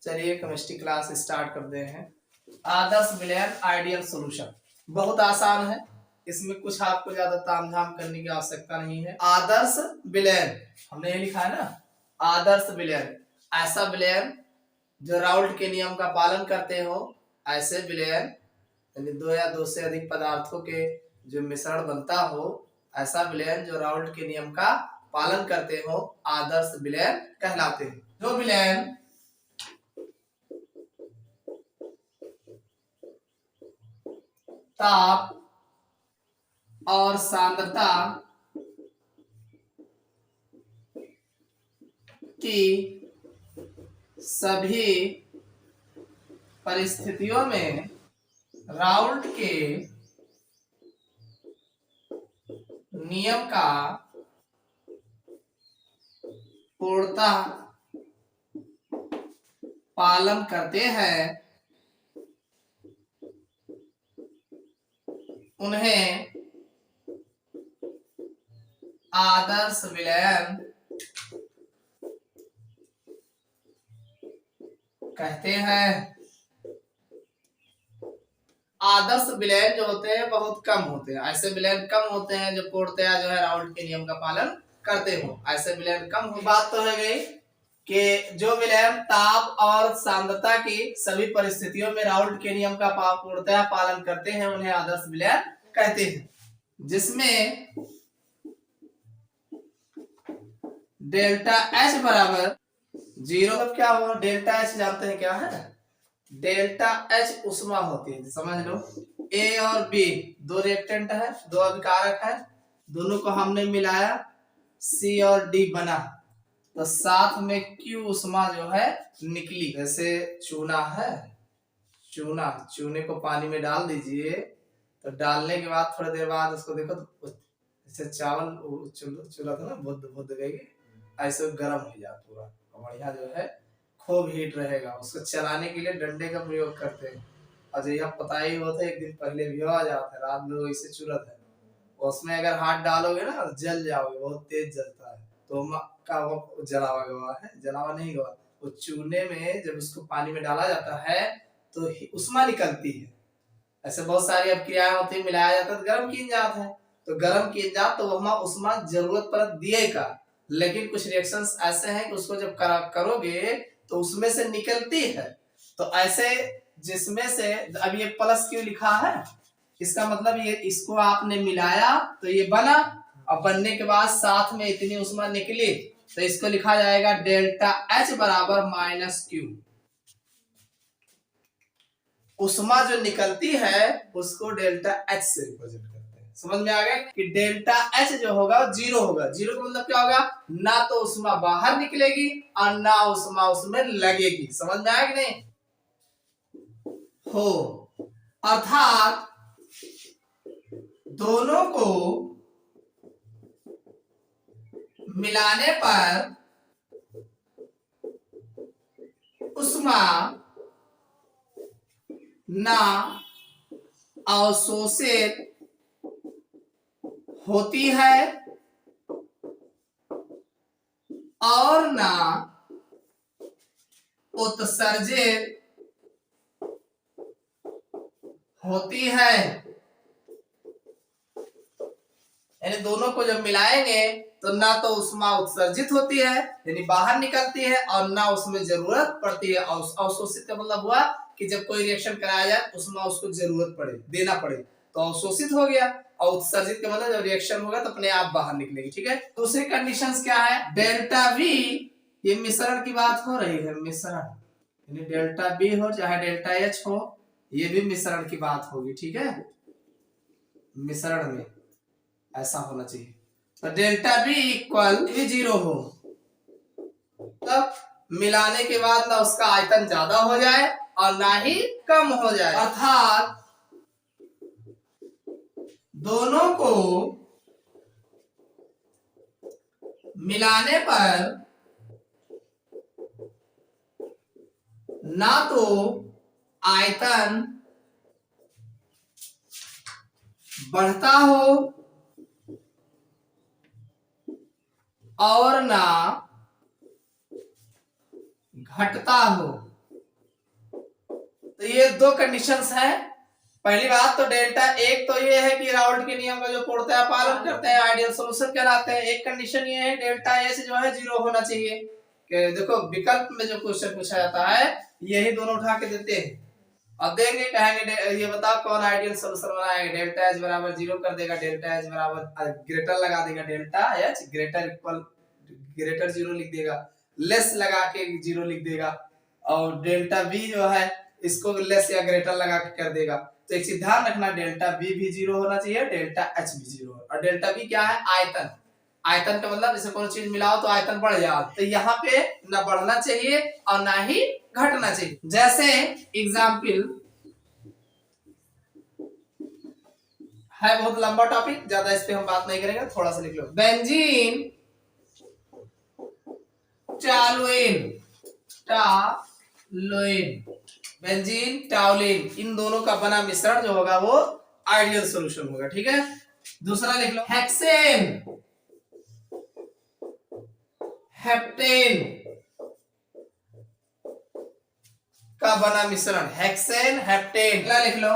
चलिए chemistry class start करते हैं। आदर्श विलयन आइडियल सॉल्यूशन बहुत आसान है, इसमें कुछ आपको ज्यादा तामझाम करने की आवश्यकता नहीं है। आदर्श विलयन हमने ये लिखा है ना, आदर्श विलयन ऐसा विलयन जो राउल्ट के नियम का पालन करते हो, ऐसे विलयन यानी दो या दो से अधिक पदार्थों के जो मिश्रण बनता हो, ऐसा विलयन जो राउल्ट के नियम का पालन करते हो, आदर्श विलयन कहलाते हैं। जो विलयन ताप और सांद्रता की सभी परिस्थितियों में राउल्ट के नियम का पूर्णतः पालन करते हैं, उन्हें आदर्श विलयन कहते हैं। आदर्श विलयन जो होते हैं बहुत कम होते हैं, ऐसे विलयन कम होते हैं जो पूर्णतया जो है राउल्ट के नियम का पालन करते हो, ऐसे विलयन कम हो। बात तो है गई कि जो विलयन ताप और सांद्रता की सभी परिस्थितियों में राउल्ट के नियम का पूर्णतया पालन करते हैं, उन्हें आदर्श विलयन कहते हैं। जिसमें डेल्टा एच बराबर 0, मतलब क्या हुआ? डेल्टा एच जानते हैं क्या है? डेल्टा एच उष्मा होती है, समझ लो। ए और बी दो रिएक्टेंट है, दो अभिकारक है, दोनों को हमने मिलाया, सी और डी बना, तो साथ में क्यू उष्मा जो है निकली। जैसे चूना है, चूने को पानी में डाल दीजिए, तो डालने के बाद थोड़ी देर बाद उसको देखो तो जैसे चावल चूल्हा था ना, बुद्ध गई, ऐसे गर्म हो जाए पूरा, बढ़िया जो है खूब हीट रहेगा। उसको चलाने के लिए डंडे का प्रयोग करते हैं। और यह पता ही होता है, एक दिन पहले भी आ जाता है, रात में वैसे चुलत है, उसमें अगर हाथ डालोगे ना जल जाओगे, बहुत तेज जलता है। तो का वो जलावा गवा है, जलावा नहीं गवा, वो चूने में जब उसको पानी में डाला जाता है तो उष्मा निकलती है। ऐसे बहुत सारी अब क्रियाएं होती है, मिलाया जाता है तो गर्म की जात है, तो गर्म की जात तो वहां उष्मा जरूरत पर दिएगा। लेकिन कुछ रिएक्शंस ऐसे हैं कि उसको जब करोगे तो उसमें से निकलती है। तो ऐसे जिसमें से अब ये प्लस क्यों लिखा है, इसका मतलब ये इसको आपने मिलाया तो ये बना, और बनने के बाद साथ में इतनी उष्मा निकली, तो इसको लिखा जाएगा डेल्टा एच बराबर माइनस क्यू। उष्मा जो निकलती है उसको डेल्टा एच से रिप्रेजेंट करते हैं। समझ में आ गया कि डेल्टा एच जो होगा 0 होगा। 0 का मतलब क्या होगा? ना तो उष्मा बाहर निकलेगी और ना उष्मा उसमें लगेगी। समझ में आया कि नहीं? हो, अर्थात दोनों को मिलाने पर उष्मा ना अवशोषित होती है और ना उत्सर्जित होती है। यानी दोनों को जब मिलाएंगे तो ना तो उष्मा उत्सर्जित होती है यानी बाहर निकलती है, और ना उसमें जरूरत पड़ती है। अवशोषित का मतलब हुआ कि जब कोई रिएक्शन कराया जाए उष्मा उसको जरूरत पड़े, देना पड़े, तो अवशोषित हो गया। और उत्सर्जित का मतलब जब रिएक्शन होगा तो अपने आप बाहर निकलेगी। ठीक है, दूसरी कंडीशंस क्या है? डेल्टा वी, ये मिश्रण की बात हो रही है, मिश्रण यानी डेल्टा बी हो चाहे डेल्टा एच हो, ये भी मिश्रण की बात होगी। ठीक है, मिश्रण में ऐसा होना चाहिए। तो डेल्टा बी इक्वल भी 0 हो, तब मिलाने के बाद ना उसका आयतन ज्यादा हो जाए और ना ही कम हो जाए, अर्थात दोनों को मिलाने पर ना तो आयतन बढ़ता हो और ना घटता हो। तो ये दो कंडीशंस हैं। पहली बात तो डेल्टा एक तो ये है कि राउल्ट के नियम का जो पूर्णतः पालन करते हैं आइडियल सॉल्यूशन कहलाते हैं। एक कंडीशन ये है डेल्टा एच जो है 0 होना चाहिए। कि देखो विकल्प में जो क्वेश्चन पूछा जाता है यही दोनों उठा के देते हैं और देंगे, कहेंगे ये बताओ कौन आइडियल सॉल्यूशन बनाएगा। डेल्टा एच बराबर 0 कर देगा, डेल्टा एच बराबर ग्रेटर लगा देगा, delta H greater equal greater 0 लिख देगा, लेस लगा के 0 लिख देगा, और डेल्टा बी जो है इसको लेस या ग्रेटर लगा के कर देगा। तो एक चीज ध्यान रखना, डेल्टा बी भी 0 होना चाहिए, डेल्टा एच भी 0। और डेल्टा बी क्या है? आयतन। आयतन का मतलब जैसे कोई चीज मिलाओ तो आयतन बढ़ जाएगा, तो यहाँ पे ना बढ़ना चाहिए और ना ही घटना चाहिए। जैसे एग्जाम्पल है, बहुत लंबा टॉपिक, ज्यादा इस पे हम बात नहीं करेंगे, थोड़ा सा लिख लो। बेंजीन टॉलुइन, बेंजीन टॉलुइन, इन दोनों का बना मिश्रण जो होगा वो आइडियल सॉल्यूशन होगा। ठीक है, दूसरा लिख लो हेक्सेन हेप्टेन का बना मिश्रण, हेक्सेन हेप्टेन। अगला लिख लो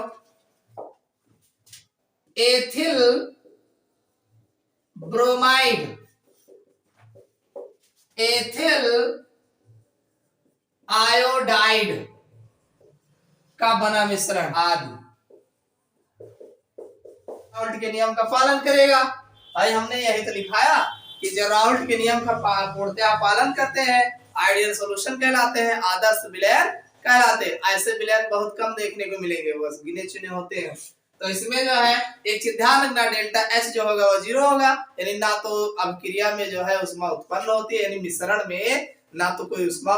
एथिल ब्रोमाइड, एथिल आयोडाइड का बना मिश्रण आदि। राउल्ट के नियम का पालन करेगा। भाई हमने यही तो लिखाया कि जो राउल्ट के नियम का पूर्णतः पालन करते हैं आइडियल सॉल्यूशन कहलाते हैं, आदर्श विलयन कहलाते हैं। ऐसे विलयन बहुत कम देखने को मिलेंगे, बस गिने चुने होते हैं। तो इसमें जो है एक चीज ध्यान रखना, डेल्टा एच जो होगा वो 0 होगा, यानी ना तो अभिक्रिया में जो है उष्मा उत्पन्न होती है, यानी मिश्रण में ना तो कोई उष्मा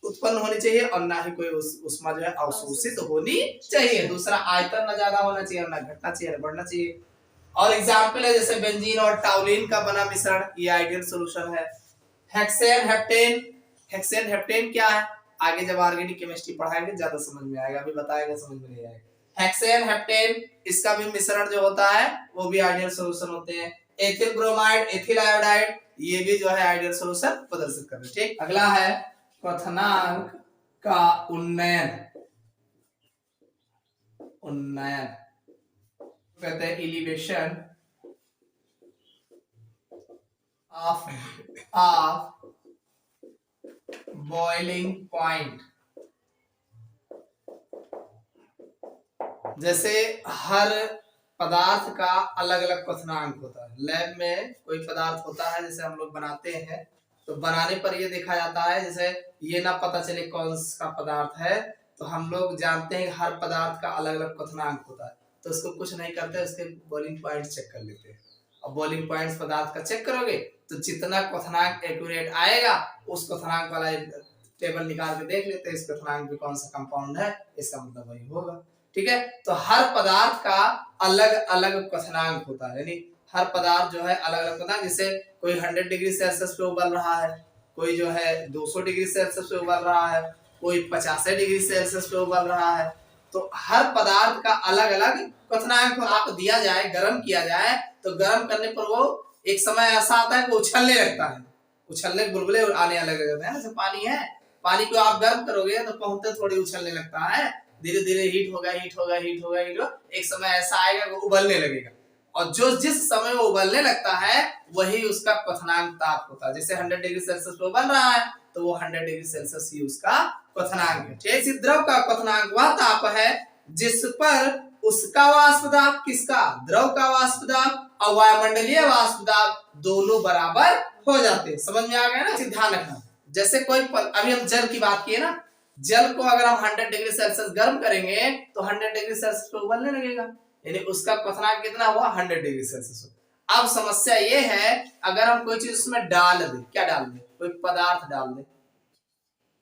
उत्पन्न होनी चाहिए और ना ही कोई उष्मा जो है अवशोषित होनी चाहिए। दूसरा आयतन ना ज्यादा होना चाहिए, ना घटना चाहिए, ना बढ़ना चाहिए। और एग्जाम्पल है जैसे बेंजीन और टॉलुइन का बना मिश्रण, ये आइडियल सॉल्यूशन है। हेक्सेन हेप्टेन, हेक्सेन हेप्टेन क्या है? आगे जब ऑर्गेनिक केमिस्ट्री पढ़ाएंगे ज्यादा समझ में आएगा, अभी बताएंगे समझ में नहीं आएगा। हेक्सेन हेप्टेन इसका भी मिश्रण जो होता है वो भी आइडियल सॉल्यूशन होते हैं। एथिल ब्रोमाइड, एथिल आयोडाइड, ये भी जो है आइडियल सॉल्यूशन प्रदर्शित करते हैं। ठीक, अगला है क्वथनांक का उन्नयन, उन्नयन कहते हैं एलिवेशन ऑफ बॉइलिंग पॉइंट। जैसे हर पदार्थ का अलग अलग क्वथनांक होता है। लैब में कोई पदार्थ होता है जैसे हम लोग बनाते हैं तो बनाने पर ये देखा जाता है, जैसे ये ना पता चले कौन सा पदार्थ है, तो हम लोग जानते हैं हर पदार्थ का अलग अलग क्वथनांक होता है, तो उसको कुछ नहीं करते, उसके बॉइलिंग पॉइंट चेक कर लेते हैं। और बॉइलिंग पॉइंट पदार्थ का चेक करोगे तो जितना क्वथनांक एक्यूरेट आएगा उस क्वथनांक वाला टेबल निकाल के देख लेते हैं, इस क्वथनांक में कौन सा कंपाउंड है, इसका मतलब वही होगा। ठीक है, तो हर पदार्थ का अलग अलग क्वथनांक होता है, यानी हर पदार्थ जो है अलग अलग क्वथनांक। जैसे कोई 100 डिग्री सेल्सियस पे उबल रहा है, कोई जो है 200 डिग्री सेल्सियस पे उबल रहा है, कोई 50 डिग्री सेल्सियस पे उबल रहा है, तो हर पदार्थ का अलग अलग क्वथनांक आप दिया जाए, गर्म किया जाए, तो गर्म करने पर वो एक समय ऐसा आता है कि उछलने लगता है, उछलने बुलबुले आने लगे हैं। जैसे पानी है, पानी को आप गर्म करोगे तो पहुंचते थोड़ी उछलने लगता है, धीरे धीरे हीट होगा, हीट होगा, हीट होगा, हीट होगा, एक समय ऐसा आएगा वो उबलने लगेगा, और जो जिस समय वो उबलने लगता है वही उसका क्वथनांक ताप होता है। जैसे 100 डिग्री सेल्सियस पे उबल रहा है तो वो 100 डिग्री सेल्सियस ही उसका क्वथनांक है। जैसे द्रव का क्वथनांक वह ताप है जिस पर उसका वाष्प दाब, किसका? द्रव का वाष्प दाब और वायुमंडलीय वाष्प दाब दोनों बराबर हो जाते हैं। समझ में आ गया ना? ध्यान रखना, जैसे कोई अभी हम जल की बात किए ना, जल को अगर हम 100 डिग्री सेल्सियस गर्म करेंगे तो 100 डिग्री सेल्सियस पे उबलने लगेगा, यानी उसका क्वथनांक कितना हुआ? 100 डिग्री सेल्सियस। अब समस्या ये है अगर हम कोई चीज उसमें डाल दे, क्या डाल दे? कोई पदार्थ डाल दे,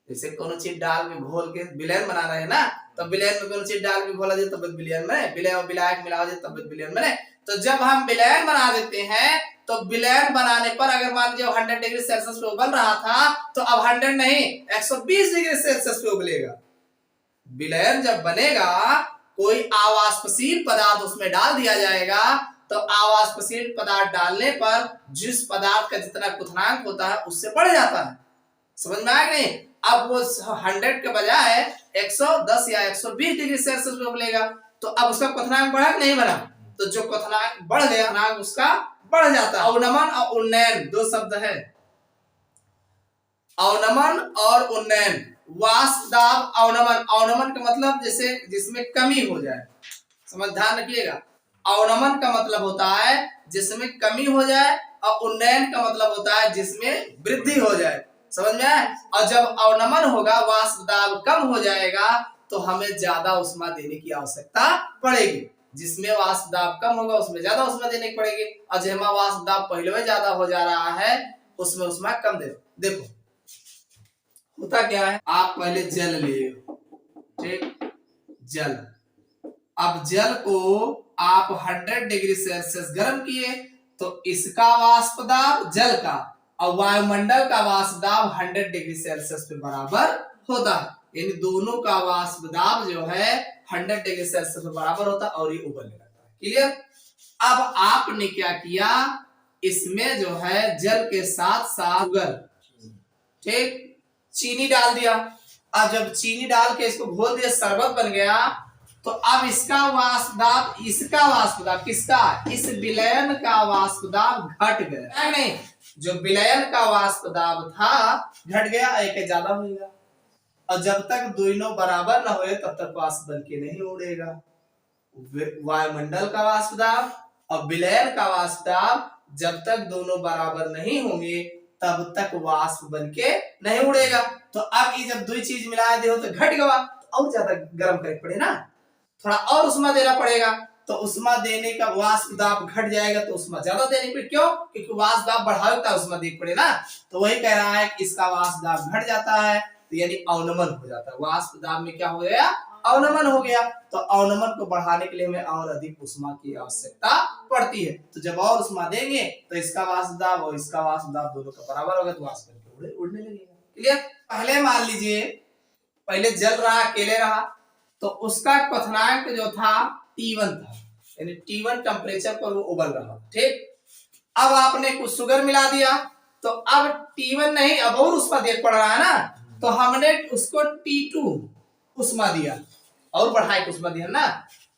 जैसे कोनो चीज डाल के घोल के विलयन बना रहे हैं ना, तो विलयन में कोनो चीज डाल के घोला जाए तब विलयन बने, विलयन और विलायक मिला जाए तब विलयन बने। तो जब हम विलयन बना देते हैं तो विलयन बनाने पर अगर मान लीजिए 100 डिग्री सेल्सियस पे उबल रहा था तो अब 100 नहीं 120 डिग्री सेल्सियस पे उबलेगा। विलयन जब बनेगा कोई आवाष्पशील पदार्थ उसमें डाल दिया जाएगा, तो आवाष्पशील पदार्थ डालने पर जिस पदार्थ का जितना क्वथनांक होता है उससे बढ़ जाता है। समझ में आया कि नहीं? अब वो 100 के बजाय 110 या 120 डिग्री सेल्सियस पे उबलेगा। तो अब उसका क्वथनांक बढ़ा कि नहीं बढ़ा? तो जो क्वथनांक बढ़ गया, क्वथनांक उसका बढ़ जाता है। अवनमन और उन्नयन दो शब्द है, अवनमन और उन्नयन। वाष्प दाब अवनमन, अवनमन का मतलब जैसे जिसमें कमी हो जाए, समझ ध्यान रखिएगा। अवनमन का मतलब होता है जिसमें कमी हो जाए और उन्नयन का मतलब होता है जिसमें वृद्धि हो जाए, समझ में आए? और जब अवनमन होगा, वाष्प दाब कम हो जाएगा, तो हमें ज्यादा उष्मा देने की आवश्यकता पड़ेगी। जिसमें वाष्प दाब कम होगा उसमें ज्यादा उष्मा देने की पड़ेगी, और जहाँ वाष्प दाब पहले में ज्यादा हो जा रहा है उसमें उष्मा कम दे। देखो होता क्या है, आप पहले जल लिए, ठीक, जल, अब जल को आप 100 डिग्री सेल्सियस गर्म किए, तो इसका वाष्प दाब जल का और वायुमंडल का वाष्प दाब 100 डिग्री सेल्सियस पे बराबर होता है, यानी दोनों का वाष्प दाब जो है 100 डिग्री सेल्सियस पे बराबर होता है और ये उबलने लगता है। क्लियर? अब आपने क्या किया, इसमें जो है जल के साथ साथ शुगर, ठीक, चीनी डाल दिया। अब जब चीनी डाल के इसको घोल दिया, शरबत बन गया, तो अब इसका वाष्प दाब, इसका वाष्प दाब किसका, इस विलयन का वाष्प दाब घट गया, नहीं, जो विलयन का वाष्प दाब था घट गया, एक ज्यादा होगा। और जब तक दोनों बराबर ना होए तब तक वाष्प बन के नहीं उड़ेगा। वायुमंडल का वाष्प दाब और विलयन का वाष्प दाब जब तक दोनों बराबर नहीं होंगे तब तक वाष्प बन के नहीं उड़ेगा। तो अब ये जब दो चीज मिला दे हो तो घट गया, तो और ज्यादा गर्म करे पड़े ना, थोड़ा और उष्मा देना पड़ेगा, तो उष्मा देने का वाष्प दाब घट जाएगा तो उष्मा ज्यादा देनी पड़े। क्यों? क्योंकि वाष्प दाब बढ़ाता उष्मा देनी पड़े ना। तो वही कह रहा है कि इसका वाष्प दाब घट जाता है, तो यानी अवनमन हो जाता है। वाष्प दाब में क्या हो गया, अवनमन हो गया। तो अवनमन को बढ़ाने के लिए हमें और अधिक उष्मा की आवश्यकता पड़ती है। तो जब और उष्मा देंगे तो इसका वाष्प दाब और इसका वाष्प दाब दोनों का बराबर होगा, तो वाष्प उड़ने लगेगा। क्लियर? पहले मान लीजिए, पहले जल रहा, अकेले रहा, तो उसका क्वथनांक जो था T1 था, यानी T1 टेम्परेचर पर वो उबल रहा, ठीक। अब आपने कुछ शुगर मिला दिया, तो अब T1 नहीं, अब और उष्मा देख पड़ रहा है ना, तो हमने उसको T2 उष्मा दिया और बढ़ा के उष्मा दिया ना।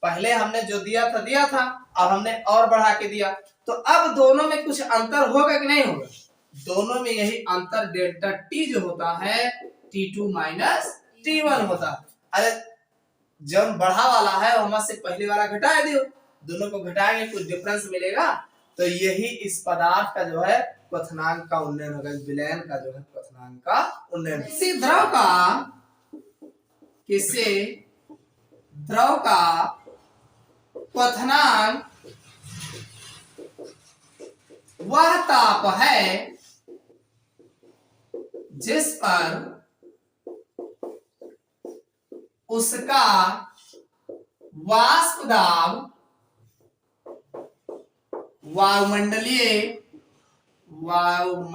पहले हमने जो दिया था, अब हमने और बढ़ा के दिया, तो अब दोनों में कुछ अंतर होगा कि नहीं होगा? दोनों में यही अंतर डेल्टा T जो होता है T2 माइनस T1 होता है। अरे जब बढ़ा वाला है वहां से पहले वाला घटा दियो, दोनों को घटाएंगे कुछ डिफरेंस मिलेगा, तो यही इस पदार्थ का जो है क्वथनांक का उन्नयन होगा, विलयन का जो है क्वथनांक का उन्नयन। किसी द्रव का क्वथनांक वह ताप है जिस पर उसका वाष्प दाब वायुमंडलीय वाष्प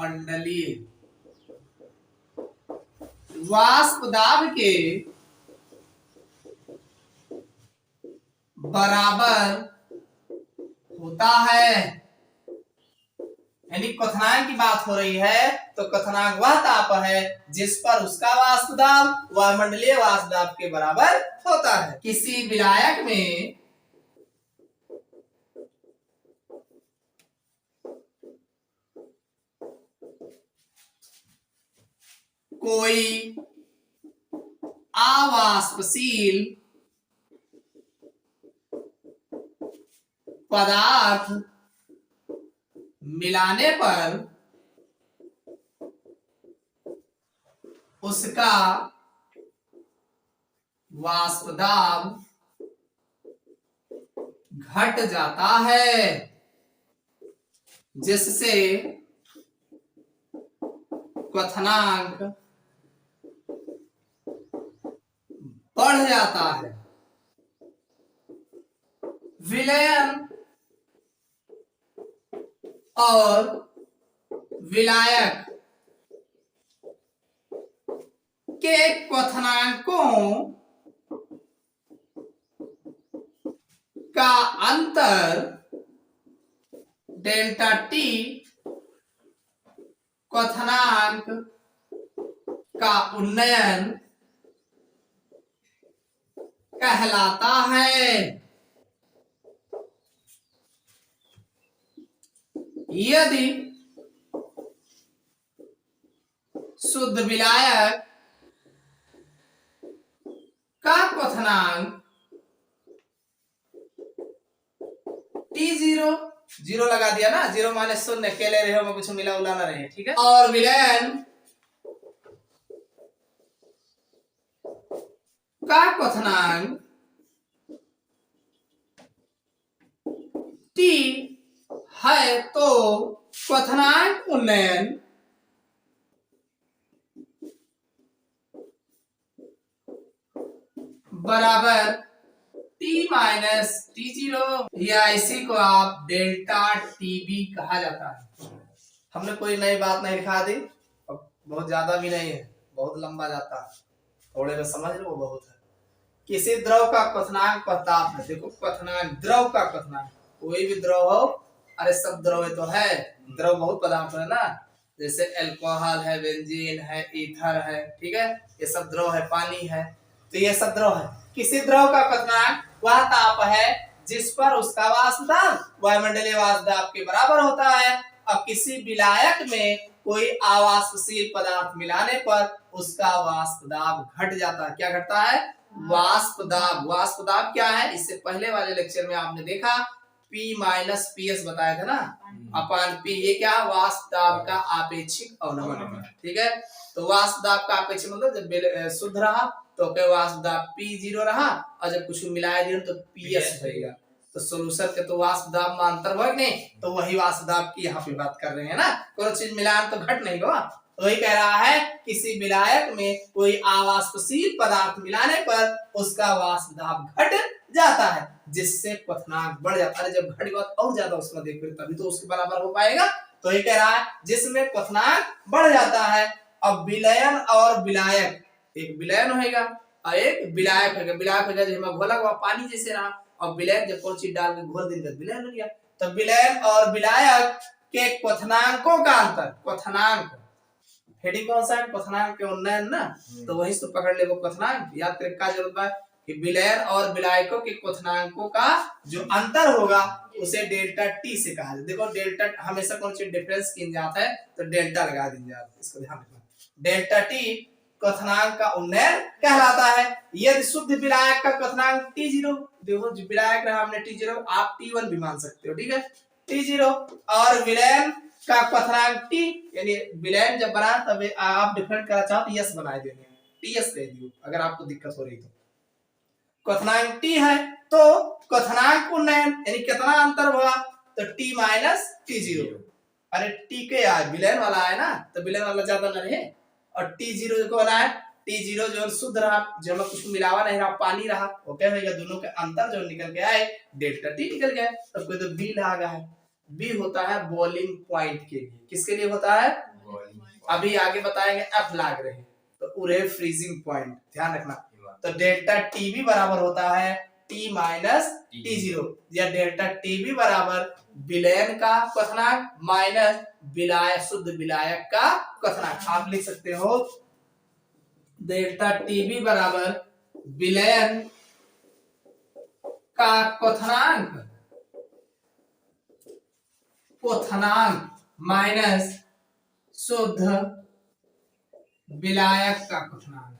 दाब के बराबर होता है। यानी क्वथनांक की बात हो रही है, तो क्वथनांक वह ताप है जिस पर उसका वाष्प दाब वायुमंडलीय वाष्प दाब के बराबर होता है। किसी विलायक में कोई अवाष्पशील पदार्थ मिलाने पर उसका वाष्प दाब घट जाता है, जिससे क्वथनांक बढ़ जाता है। विलयन और विलायक के क्वथनांकों का अंतर डेल्टा T क्वथनांक का उन्नयन कहलाता है। यदि शुद्ध विलायक का क्वथनांक T0 जीरो लगा दिया ना, 0 माने शून्य, अकेले रहे हो, कुछ मिला उला ना रहे, ठीक है। और विलयन का क्वथनांक T है तो क्वथनांक उन्नयन बराबर T माइनस T0, या इसी को आप डेल्टा टीबी कहा जाता है। हमने कोई नई बात नहीं लिखा दी, बहुत ज्यादा भी नहीं है, बहुत लंबा जाता है, थोड़े में समझ लो बहुत है। किसी द्रव का क्वथनांक प्रताप है, देखो क्वथनांक, द्रव का क्वथनांक, कोई भी द्रव हो, अरे सब द्रव तो है, द्रव बहुत पदार्थ है ना, जैसे अल्कोहल है, बेंजीन है, ईथर है, ठीक है, ये सब द्रव है, पानी है, तो ये सब द्रव है। किसी द्रव का क्वथनांक वह ताप है जिस पर उसका वाष्प दाब वायुमंडलीय वाष्प दाब के बराबर होता है। अब किसी विलायक में कोई अवाष्पशील पदार्थ मिलाने पर उसका वाष्प दाब घट जाता है। क्या घटता है? वाष्प दाब। वाष्प दाब क्या है? इससे पहले वाले लेक्चर में आपने देखा P माइनस PS बताया था ना, अपान P, ये क्या? वाष्प दाब का आपेक्षिक अवनमन, ठीक है। तो वाष्प दाब का आपेक्षिक मतलब जब शुद्ध रहा तो क्या वाष्प दाब P0 रहा, और जब कुछ मिलाया दिया तो PS होगा। तो सोल्यूशन के तो वाष्प दाब में अंतर हुआ नहीं, तो वही वाष्प दाब की यहाँ पे बात कर रहे हैं ना, कोई चीज मिलान तो घट नहीं हुआ। तो वही कह रहा है किसी विलायक में कोई अवाष्पशील पदार्थ मिलाने पर उसका वाष्प दाब घट जाता है, जिससे क्वथनांक बढ़ जाता है। जब घट गया और ज्यादा उसमें देखो तभी तो उसके बराबर हो पाएगा। तो ये कह रहा है जिसमें क्वथनांक बढ़ जाता है। अब विलयन और विलायक, एक विलयन होगा और एक विलायक होगा। विलायक होगा जो घोला हुआ पानी जैसे रहा, और विलयन जब कोई चीज डाल के घोल देंगे विलयन हो गया। तो विलयन और विलायक के क्वथनांकों का अंतर, क्वथनांक हेडिंग कौन सा है? क्वथनांक के उन्नयन ना, तो वही से पकड़ ले वो क्वथनांक, याद करने का जरूरत है कि विलयन और विलायकों के क्वथनांकों का जो अंतर होगा उसे डेल्टा टी से कहा जाता है। देखो डेल्टा हमेशा कौन सी डिफरेंस की जाता है तो डेल्टा लगा दीजिए, इसको ध्यान रखना। डेल्टा टी क्वथनांक का उन्नयन कहलाता है। यदि शुद्ध विलायक का क्वथनांक T0, देखो जो विलायक रहा हमने T0, आप T1 भी मान सकते हो, ठीक है, T0, और विलयन का क्वथनांक T, यानी विलयन जब बना तब आप डिफरेंट करना चाहो तो यस बना देंगे, TS कह दियो अगर आपको दिक्कत हो रही तो। क्वथनांक T है तो क्वथनांक उन्नयन यानी कितना अंतर हुआ तो T माइनस T0। अरे T के यार विलयन वाला है ना, तो विलयन वाला ज्यादा ना रहे, और T0 को वाला है, T0 जो शुद्ध रहा, जो में कुछ मिलावा नहीं रहा, पानी रहा, वो क्या होगा? दोनों के अंतर जो निकल के आए डेल्टा T निकल गया। तब कोई तो B लगा है, B होता है बॉइलिंग पॉइंट के लिए। किसके लिए होता है? अभी आगे बताएंगे F लाग रहे हैं तो उरे फ्रीजिंग पॉइंट, ध्यान रखना। तो डेल्टा TB बराबर होता है T माइनस T0, या डेल्टा TB बराबर विलयन का क्वथनांक माइनस विलायक, शुद्ध विलायक का क्वथनांक। आप लिख सकते हो डेल्टा TB बराबर विलयन का क्वथनांक माइनस शुद्ध विलायक का क्वथनांक।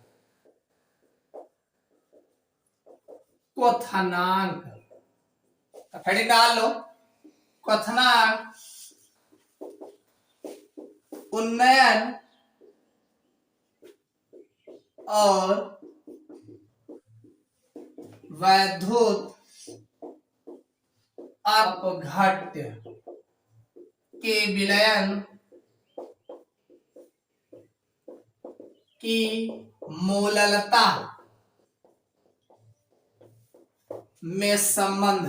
हेडिंग डाल लो, क्वथनांक उन्नयन और वैद्युत अपघट्य के विलयन की मोललता में संबंध।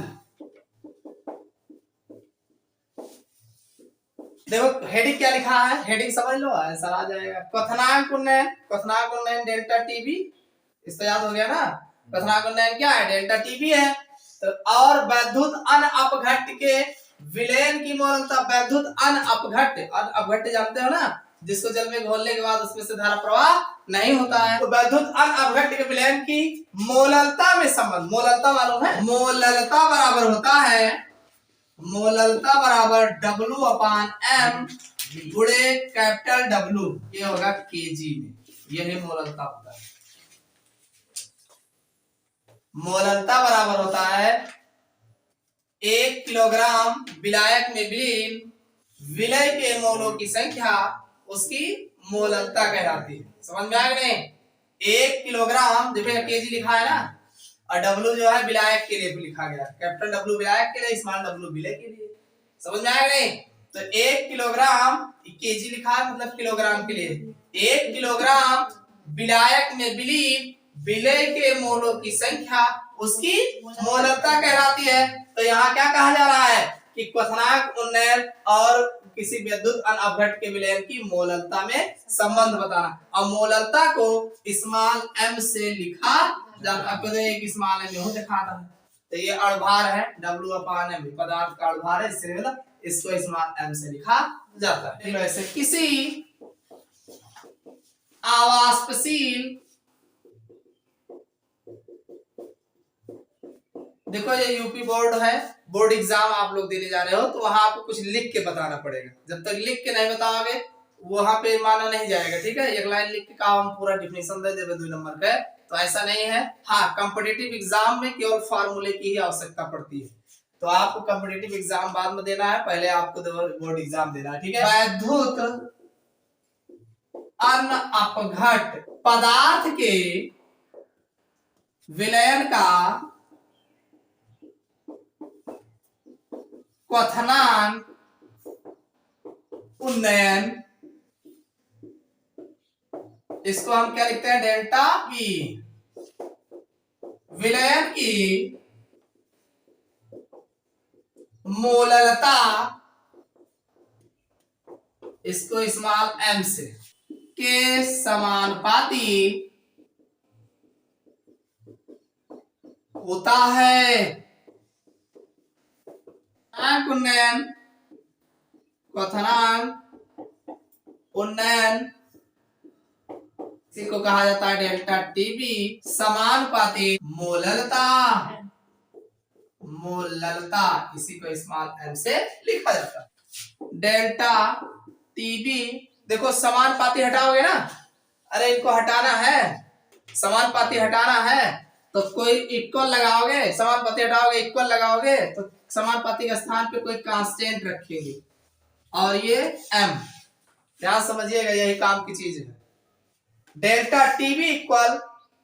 देखो हेडिंग क्या लिखा है, हेडिंग समझ लो, ऐसा आ जाएगा। क्वथनांक उन्नयन डेल्टा टीबी, इससे याद हो गया ना। क्वथनांक उन्नयन क्या है? डेल्टा टीबी है। तो और वैद्युत अन अपघट्य के विलयन की मोललता, वैद्युत अन अपघट्य जानते हो ना, जिसको जल में घोलने के बाद उसमें से धारा प्रवाह नहीं होता है। तो वैद्युत अनअपघट्य विलयन की मोललता में संबंध, मोललता मालूम है, मोललता बराबर होता है, मोललता बराबर W/M गुणे कैपिटल W, ये होगा केजी में, यही मोललता होता है। मोललता बराबर होता है 1 किलोग्राम विलायक में विलीन विलय के मोलों की संख्या उसकी मोललता कहलाती है। समझ में आ गया नहीं? 1 किलोग्राम, देखो केजी लिखा है ना, और W जो है विलायक के लिए लिखा गया, कैपिटल W विलायक के लिए, स्मॉल W विलय के लिए। समझ में आया नहीं? तो 1 किलोग्राम, केजी लिखा है मतलब किलोग्राम के लिए, 1 किलोग्राम विलायक में विलीन विलय के मोलों की संख्या उसकी मोललता कहलाती है। तो यहाँ क्या कहा जा रहा है कि क्वथनांक उन्नयन और किसी विद्युत अनअपघट्य के विलयन की मोललता में संबंध बताना, और मोललता को स्मॉल m से लिखा जाता है। एक स्मॉल m लिखा था, तो ये अणुभार है W/M, पदार्थ का अणुभार है, इससे मतलब इसको स्मॉल m से लिखा जाता है। वैसे किसी आवास्पशील, देखो ये यूपी बोर्ड है, बोर्ड एग्जाम आप लोग देने जा रहे हो, तो वहां आपको कुछ लिख के बताना पड़ेगा। जब तक लिख के नहीं बताओगे वहां पे माना नहीं जाएगा, ठीक है? एक लाइन लिख के का हम पूरा डिफिनेशन दे देंगे 2 नंबर का, तो ऐसा नहीं है। हाँ, कॉम्पिटिटिव एग्जाम में केवल फार्मूले की ही आवश्यकता पड़ती है, तो आपको कॉम्पिटिटिव एग्जाम बाद में देना है, पहले आपको बोर्ड एग्जाम देना है, ठीक है? वैद्युत अनअपघट्य पदार्थ के विलयन का क्वथनांक उन्नयन, इसको हम क्या लिखते हैं, डेल्टा ई। विलयन की मोललता, इसको स्मॉल m से, के समानुपाती होता है। उन्नयन, क्वथनांक उन्नयन, इसी को कहा जाता है डेल्टा टीबी, समानुपाती मोललता, मोललता इसी को स्मॉल m से लिखा जाता है। डेल्टा टीबी, देखो समानुपाती हटाओगे ना, अरे इनको हटाना है, समानुपाती हटाना है तो कोई इक्वल लगाओगे, समानुपाती हटाओगे इक्वल लगाओगे, तो समानुपाती के स्थान पे कोई कांस्टेंट रखेंगे, और ये m, ध्यान समझिएगा, यही काम की चीज है। डेल्टा टीबी इक्वल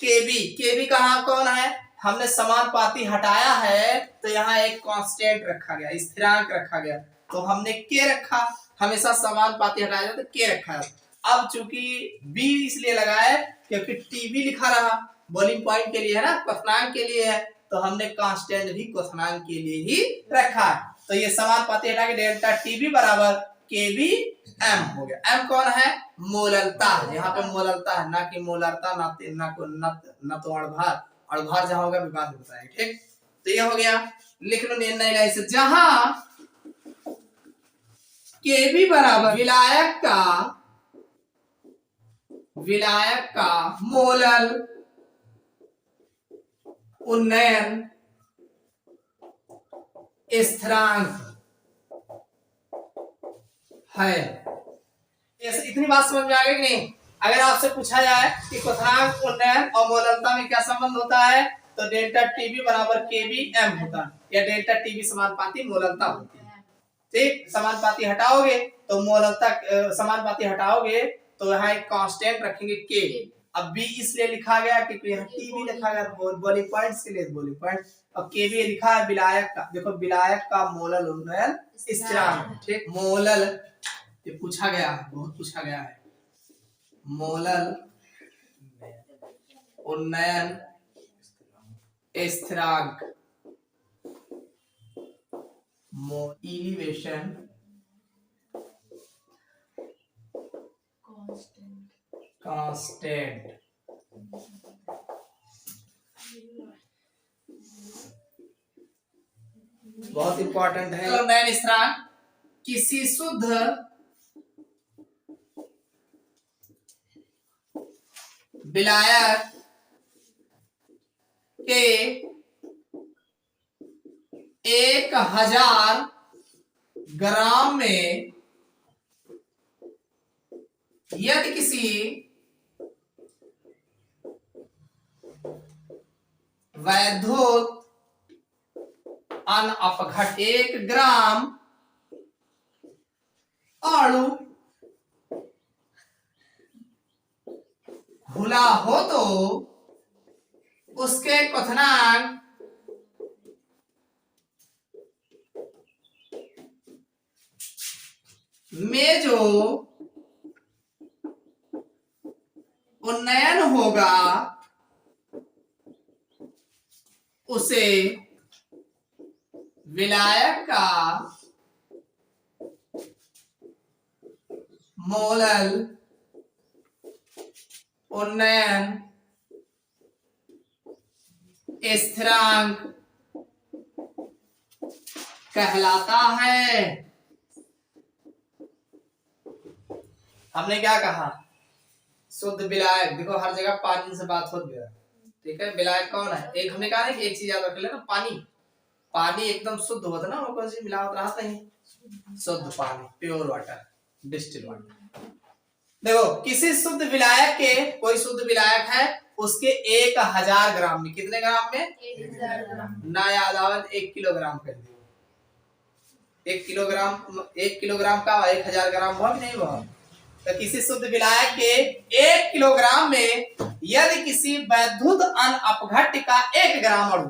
केबी, केबी कहाँ कौन है, हमने समानुपाती हटाया है तो यहाँ एक कांस्टेंट रखा गया, स्थिरांक रखा गया, तो हमने के रखा, हमेशा समानुपाती हटाया जाए तो के रखा है। अब चूंकि बी इसलिए लगाए क्योंकि टीबी लिखा रहा, बॉइलिंग पॉइंट के लिए है ना, क्वथनांक के लिए है, तो हमने कांस्टेंट भी क्वथनांक के लिए ही रखा है। तो ये समानुपाती हटा के डेल्टा टीबी बराबर केबी m हो गया। m कौन है, मोललता, यहाँ पे मोललता है, ना कि मोलरता, ना तो अणुभार, अणुभार जहां होगा विवाद होता है, ठीक? तो ये हो गया, लिख लो निर्णय लाइसे, जहां केबी बराबर विलायक का मोलल उन्नयन स्थिरांक है। इतनी बात समझ में आ गई कि नहीं? अगर आपसे पूछा जाए कि क्वथनांक उन्नयन और मोललता में क्या संबंध होता है, तो डेल्टा टीबी बराबर केबी m होता है, या डेल्टा टीबी समानुपाती मोललता होती है, ठीक? समानुपाती हटाओगे तो मोललता, समानुपाती हटाओगे तो यहाँ एक कांस्टेंट रखेंगे के। अब बी इसलिए लिखा गया क्योंकि यहाँ टीबी लिखा गया बॉइलिंग पॉइंट्स के लिए, बॉइलिंग पॉइंट, और केबी लिखा है विलायक का, देखो विलायक का मोलल उन्नयन स्थिरांक, ठीक? मोलल, ये पूछा गया है, बहुत पूछा गया है, मोलल उन्नयन स्थिरांक, इलिवेशन कांस्टेंट, बहुत इंपॉर्टेंट है। उन्नयन स्थिरांक किसी शुद्ध विलायक के 1000 ग्राम में यदि किसी वैद्युत अनअपघट 1 ग्राम अणु घुला हो तो उसके क्वथनांक में जो उन्नयन होगा उसे विलायक का मोलल उन्नयन स्थिरांक कहलाता है। हमने क्या कहा? शुद्ध विलायक। देखो हर जगह पानी से बात हो गया, ठीक है। विलायक कौन है? एक हमने कहा ना कि एक चीज याद रख लेना, पानी। पानी एकदम शुद्ध होता ना, कौन सी मिलावट रहता है? शुद्ध पानी, प्योर वाटर, डिस्टिल वाटर। देखो किसी शुद्ध विलायक के, कोई शुद्ध विलायक है, उसके 1000 ग्राम में, कितने ग्राम में? 1000 ग्राम। ना याद आवे 1 किलोग्राम कर दियो। 1 किलोग्राम, 1 किलोग्राम का 1000 ग्राम हुआ कि नहीं हुआ? तो किसी शुद्ध विलायक के 1 किलोग्राम में यदि किसी वैद्युत अनअपघट्य का 1 ग्राम अणु,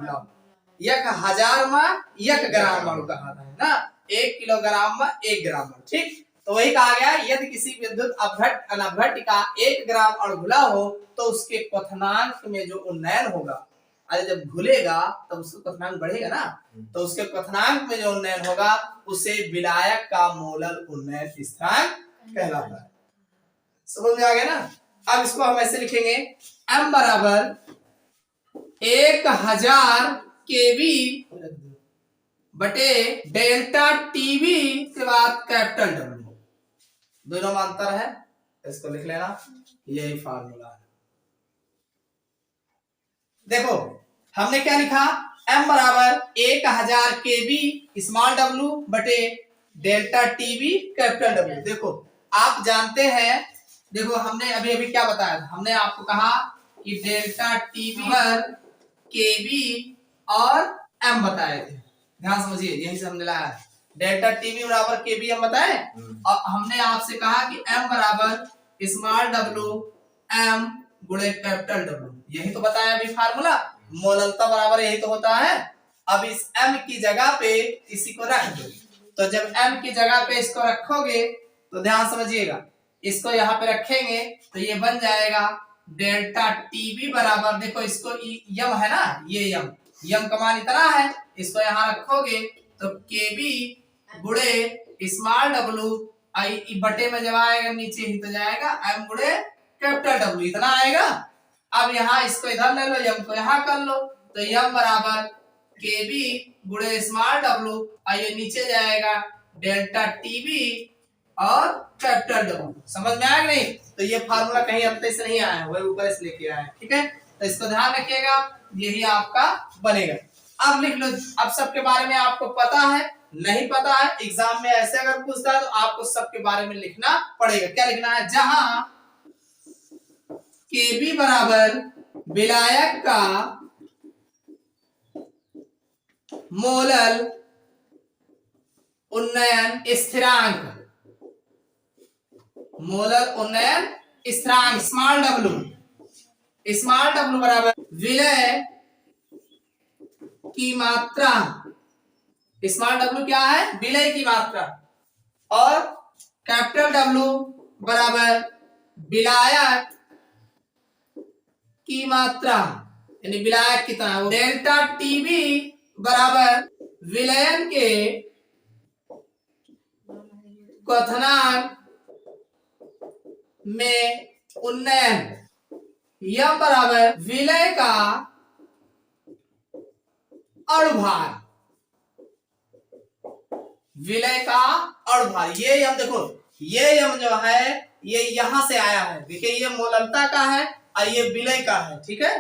1000 में 1 ग्राम अणु कहा था ना, 1 किलोग्राम में 1 ग्राम अणु, ठीक। तो वही कहा गया, यदि किसी विद्युत अनअपघट्य का 1 ग्राम अणु घुला हो तो उसके क्वथनांक में जो उन्नयन होगा, अरे जब घुलेगा तब उसका क्वथनांक बढ़ेगा ना, तो उसके क्वथनांक में जो उन्नयन होगा उसे विलायक का मोलल उन्नयन स्थिरांक कहलाता है। समझ में आ गया ना? अब इसको हम ऐसे लिखेंगे, m बराबर 1000 केवी बटे डेल्टा टीवी के बाद कैपिटल डब्ल्यू। दोनों में अंतर है, इसको लिख लेना, यही फार्मूला है। देखो हमने क्या लिखा? m बराबर 1000 केवी स्मॉल डब्ल्यू बटे डेल्टा टीवी कैपिटल डब्ल्यू। देखो आप जानते हैं, देखो हमने अभी अभी क्या बताया था? हमने आपको कहा कि डेल्टा टीवी पर केवी और m बताए थे। ध्यान समझिए, यही से हमने लाया है। डेल्टा टीवी बराबर केवी हम बताए, और हमने आपसे कहा कि m बराबर स्मॉल डब्ल्यू m गुणे कैपिटल डब्ल्यू, यही तो बताया अभी फार्मूला। मोललता बराबर यही तो होता है। अब इस m की जगह पे इसी को रख दो, तो जब m की जगह पे इसको रखोगे तो ध्यान समझिएगा, इसको यहाँ पे रखेंगे तो ये बन जाएगा डेल्टा टीवी बराबर, देखो इसको यम है ना, ये यम का मान इतना है, इसको यहाँ रखोगे तो केबी गुणे स्मॉल डब्ल्यू आई बटे में जब आएगा नीचे ही तो जाएगा एम गुणे कैपिटल डब्ल्यू, इतना आएगा। अब यहाँ इसको इधर ले लो, यम को यहाँ कर लो, तो यम बराबर केबी गुणे स्मॉल डब्ल्यू, आइए नीचे जाएगा डेल्टा टीवी और कैपिटल डब्ल्यू। समझ में आया कि नहीं? तो ये फार्मूला कहीं अंतर से नहीं आया है, वही ऊपर से लेके आया है, ठीक है। तो इसको ध्यान रखिएगा, यही आपका बनेगा। अब लिख लो, अब सबके बारे में आपको पता है, नहीं पता है एग्जाम में ऐसे अगर पूछता है तो आपको सबके बारे में लिखना पड़ेगा। क्या लिखना है? जहां केबी बराबर विलायक का मोलल उन्नयन स्थिरांक, मोलर उन्नयन स्थिरांक स्मॉल डब्ल्यू बराबर विलय की मात्रा, स्मॉल डब्ल्यू क्या है? विलय की मात्रा, और कैपिटल डब्ल्यू बराबर विलायक की मात्रा, यानी विलायक कितना, डेल्टा टीवी बराबर विलयन के क्वथनांक में उन्नयन, यह बराबर विलय का अणुभार, विलय का अणुभार। ये यम देखो, ये यम जो है ये यहां से आया है, देखिए ये मोललता का है ये विलय का है, ठीक है,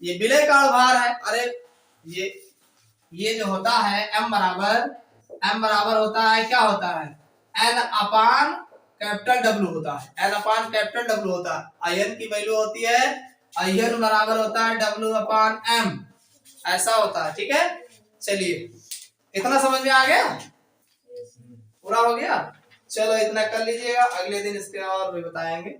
ये विलय का भार है। अरे ये जो होता है m बराबर होता है, क्या होता है, n अपान कैपिटल W होता है, n अपान कैपिटल W होता है। आयन की वैल्यू होती है, आयन बराबर होता है W अपान m, ऐसा होता है, ठीक है। चलिए इतना समझ में आ गया, पूरा हो गया। चलो इतना कर लीजिएगा, अगले दिन इसके और भी बताएंगे।